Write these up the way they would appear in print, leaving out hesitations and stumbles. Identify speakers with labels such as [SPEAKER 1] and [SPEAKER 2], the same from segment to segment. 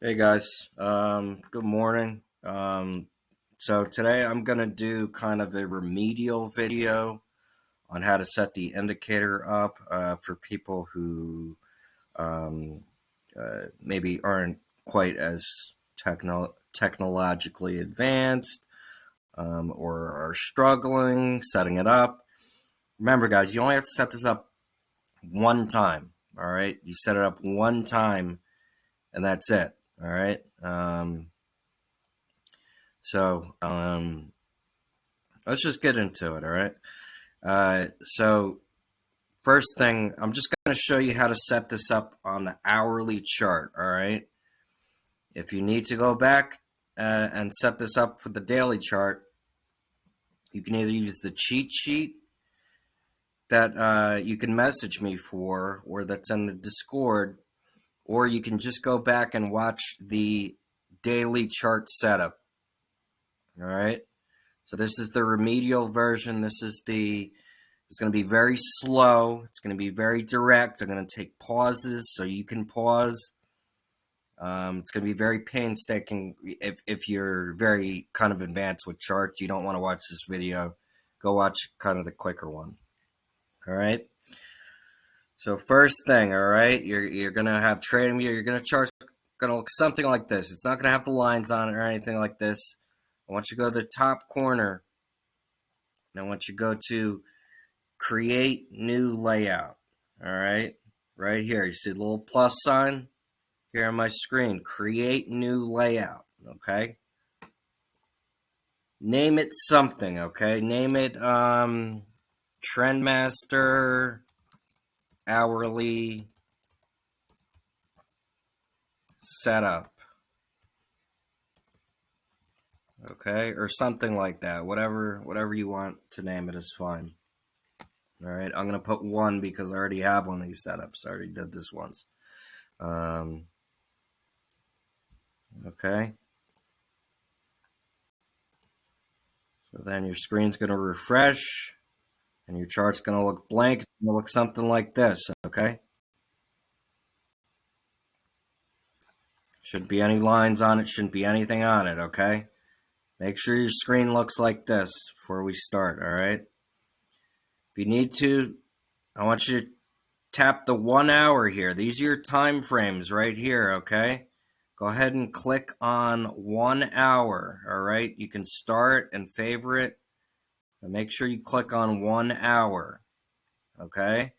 [SPEAKER 1] Hey guys, good morning. So today I'm gonna do kind of a remedial video on how to set the indicator up for people who maybe aren't quite as technologically advanced or are struggling setting it up. Remember, guys, you only have to set this up one time. All right, you set it up one time, and that's it. All right. So let's just get into it, all right? So first thing, I'm just going to show you how to set this up on the hourly chart, all right? If you need to go back and set this up for the daily chart, you can either use the cheat sheet that you can message me for, or that's in the Discord, or you can just go back and watch the daily chart setup, all right? So this is the remedial version. It's going to be very slow. It's going to be very direct. I'm going to take pauses so you can pause. It's going to be very painstaking. If you're very kind of advanced with charts, you don't want to watch this video, go watch kind of the quicker one. All right. So first thing, all right, you're going to have trading view. You're going to chart going to look something like this. It's not going to have the lines on it or anything like this. I want you to go to the top corner, and I want you to go to create new layout. All right, right here, you see the little plus sign here on my screen. Create new layout. Okay, name it something. Okay, name it Trendmaster hourly setup. Okay, or something like that. Whatever you want to name it is fine. All right, I'm gonna put one because I already have one of these setups. I already did this once. Okay. So then your screen's gonna refresh, and your chart's gonna look blank. It's gonna look something like this. Okay. Shouldn't be any lines on it. Shouldn't be anything on it. Okay. Make sure your screen looks like this before we start. All right. If you need to, I want you to tap the 1 hour here. These are your time frames right here, okay? Go ahead and click on 1 hour, all right? You can start and favorite, and make sure you click on 1 hour, okay?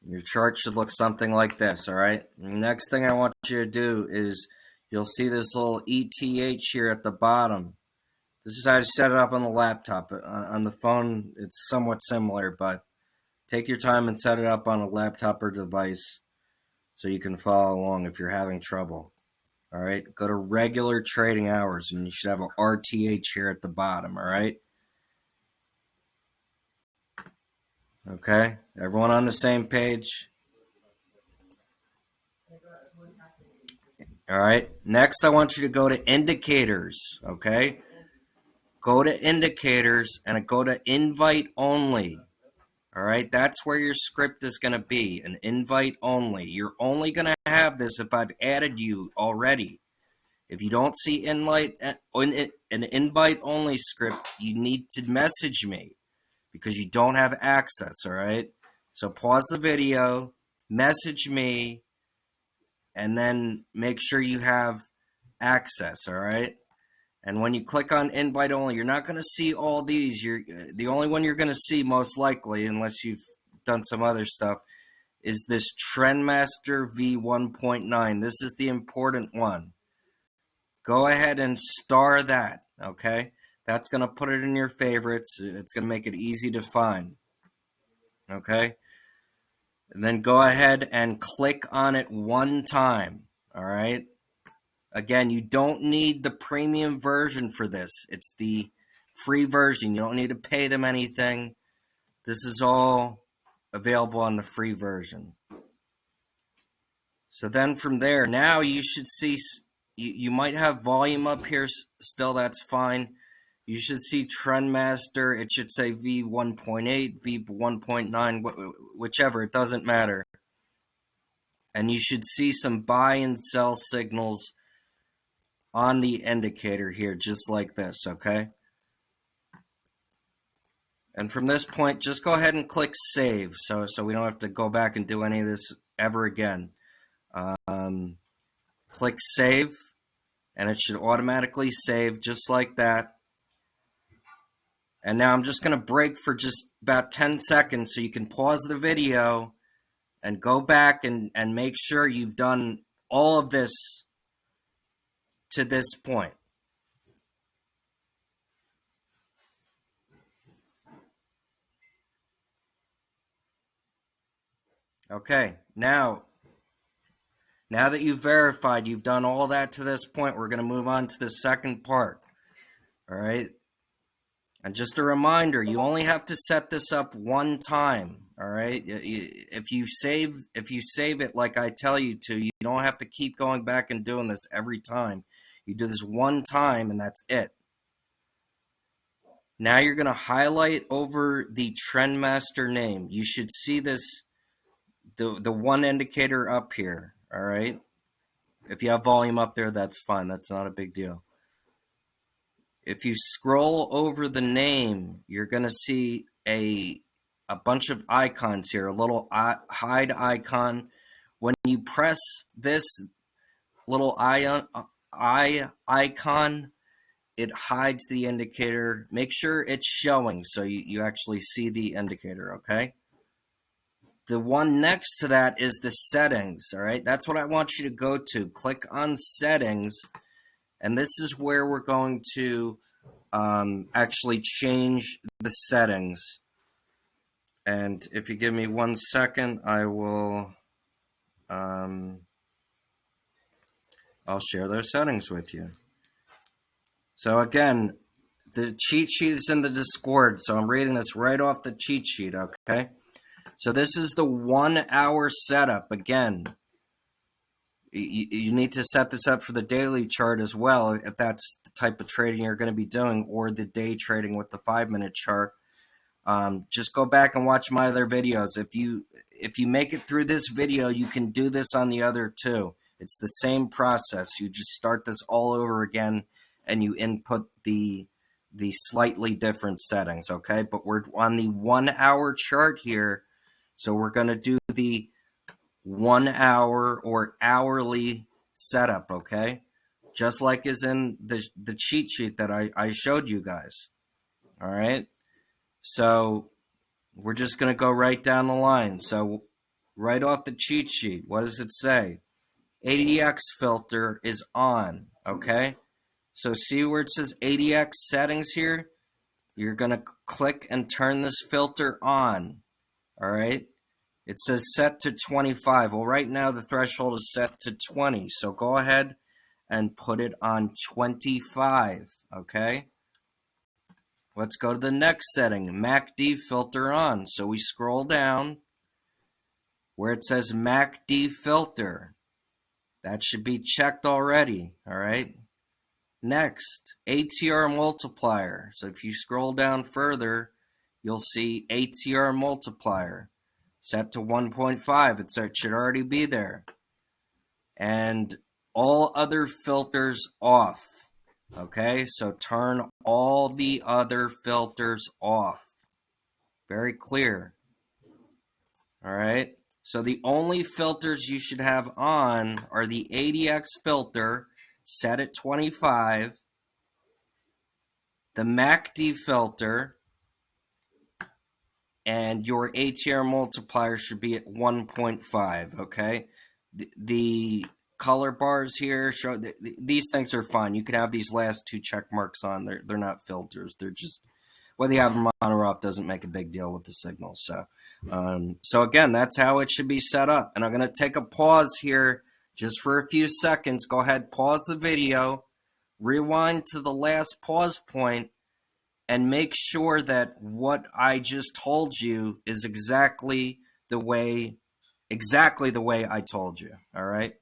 [SPEAKER 1] Your chart should look something like this, all right? Next thing I want you to do is you'll see this little ETH here at the bottom. This is how to set it up on the laptop. On the phone, it's somewhat similar, but take your time and set it up on a laptop or device so you can follow along if you're having trouble. All right, go to regular trading hours and you should have an RTH here at the bottom. All right. Okay, everyone on the same page? All right, next I want you to go to indicators. Okay, go to indicators and go to invite only. All right, that's where your script is going to be, an invite only. You're only going to have this if I've added you already. If you don't see an invite only script, you need to message me because you don't have access, all right? So pause the video, message me, and then make sure you have access, all right? And when you click on invite only, you're not going to see all these. The only one you're going to see most likely, unless you've done some other stuff, is this Trendmaster V1.9. This is the important one. Go ahead and star that, okay? That's going to put it in your favorites. It's going to make it easy to find, okay? And then go ahead and click on it one time, all right? Again, you don't need the premium version for this. It's the free version. You don't need to pay them anything. This is all available on the free version. So then from there, now you should see, you might have volume up here still, that's fine. You should see Trendmaster. It should say V1.8, V1.9, whichever, it doesn't matter. and you should see some buy and sell signals on the indicator here, just like this, okay? And from this point, just go ahead and click save, so we don't have to go back and do any of this ever again. Click save, and it should automatically save just like that. And now I'm just going to break for just about 10 seconds so you can pause the video and go back and make sure you've done all of this to this point. Okay, now that you've verified you've done all that to this point, we're going to move on to the second part. All right. And just a reminder, you only have to set this up one time. All right. If you save it like I tell you to, you don't have to keep going back and doing this every time. You do this one time and that's it. Now you're going to highlight over the Trendmaster name. You should see this, the one indicator up here. All right. If you have volume up there, that's fine. That's not a big deal. If you scroll over the name, you're going to see a bunch of icons here, a little hide icon. When you press this little eye icon, it hides the indicator. Make sure it's showing so you actually see the indicator, okay? The one next to that is the settings, all right? That's what I want you to go to. Click on settings, and this is where we're going to actually change the settings. And if you give me 1 second, I will I'll share those settings with you. So again, the cheat sheet is in the Discord, so I'm reading this right off the cheat sheet, okay? So this is the 1 hour setup. Again, you need to set this up for the daily chart as well, if that's the type of trading you're going to be doing, or the day trading with the 5-minute chart. Just go back and watch my other videos. If you make it through this video, you can do this on the other too. It's the same process. You just start this all over again, and you input the slightly different settings, okay? But we're on the 1 hour chart here, so we're going to do the 1 hour or hourly setup, okay? Just like is in the cheat sheet that I showed you guys, all right? So we're just going to go right down the line. So right off the cheat sheet, what does it say? ADX filter is on, okay? So see where it says ADX settings here? You're going to click and turn this filter on, all right? It says set to 25. Well, right now the threshold is set to 20. So go ahead and put it on 25, okay? Let's go to the next setting, MACD filter on. So we scroll down where it says MACD filter. That should be checked already, all right? Next, ATR multiplier. So if you scroll down further, you'll see ATR multiplier. Set to 1.5. It should already be there. And all other filters off. Okay, so turn all the other filters off. Very clear. All right, so the only filters you should have on are the ADX filter, set at 25, the MACD filter, and your ATR multiplier should be at 1.5, okay? The color bars here show these things are fine. You can have these last two check marks on. They're not filters. They're just, whether you have them on or off doesn't make a big deal with the signal. So again, that's how it should be set up. And I'm going to take a pause here just for a few seconds. Go ahead, pause the video, rewind to the last pause point, and make sure that what I just told you is exactly the way I told you, all right?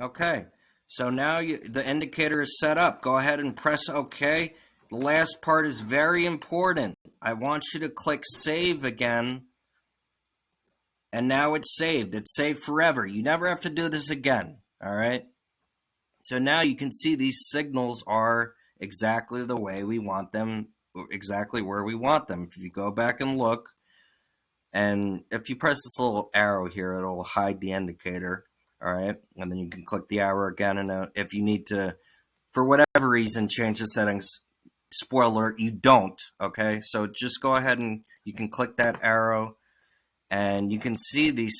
[SPEAKER 1] Okay, so now the indicator is set up. Go ahead and press OK, the last part is very important. I want you to click save again. And now it's saved. It's saved forever. You never have to do this again. All right. So now you can see these signals are exactly the way we want them, exactly where we want them. If you go back and look, and if you press this little arrow here, it'll hide the indicator. All right. And then you can click the arrow again. And if you need to, for whatever reason, change the settings, spoiler alert, you don't. Okay. So just go ahead and you can click that arrow. And you can see this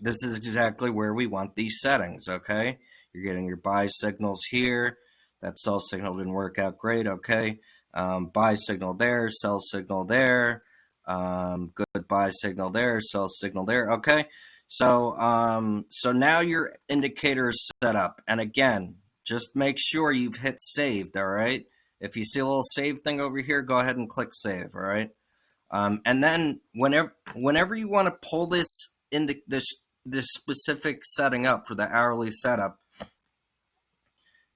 [SPEAKER 1] is exactly where we want these settings, okay? You're getting your buy signals here. That sell signal didn't work out great, okay? Buy signal there, sell signal there, good buy signal there, sell signal there, okay? So, so now your indicator is set up. And again, just make sure you've hit saved, all right? If you see a little save thing over here, go ahead and click save, all right? And then whenever you want to pull this into this specific setting up for the hourly setup,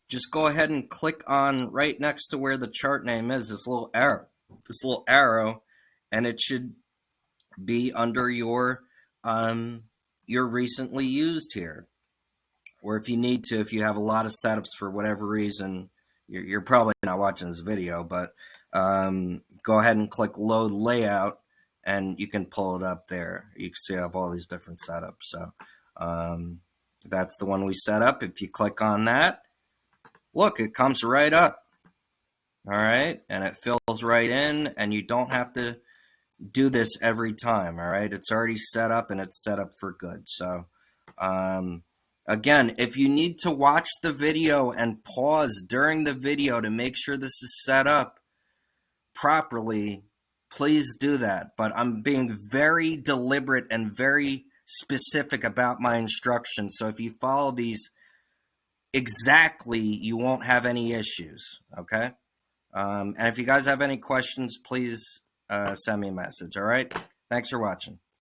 [SPEAKER 1] just go ahead and click on right next to where the chart name is, this little arrow, and it should be under your recently used here. Or if you need to, if you have a lot of setups for whatever reason, you're probably not watching this video, but go ahead and click load layout and you can pull it up there. You can see I have all these different setups. So that's the one we set up. If you click on that, look, it comes right up. All right. And it fills right in, and you don't have to do this every time. All right. It's already set up, and it's set up for good. So again, if you need to watch the video and pause during the video to make sure this is set up properly, please do that. But I'm being very deliberate and very specific about my instructions. So if you follow these exactly, you won't have any issues. Okay. And if you guys have any questions, please send me a message. All right. Thanks for watching.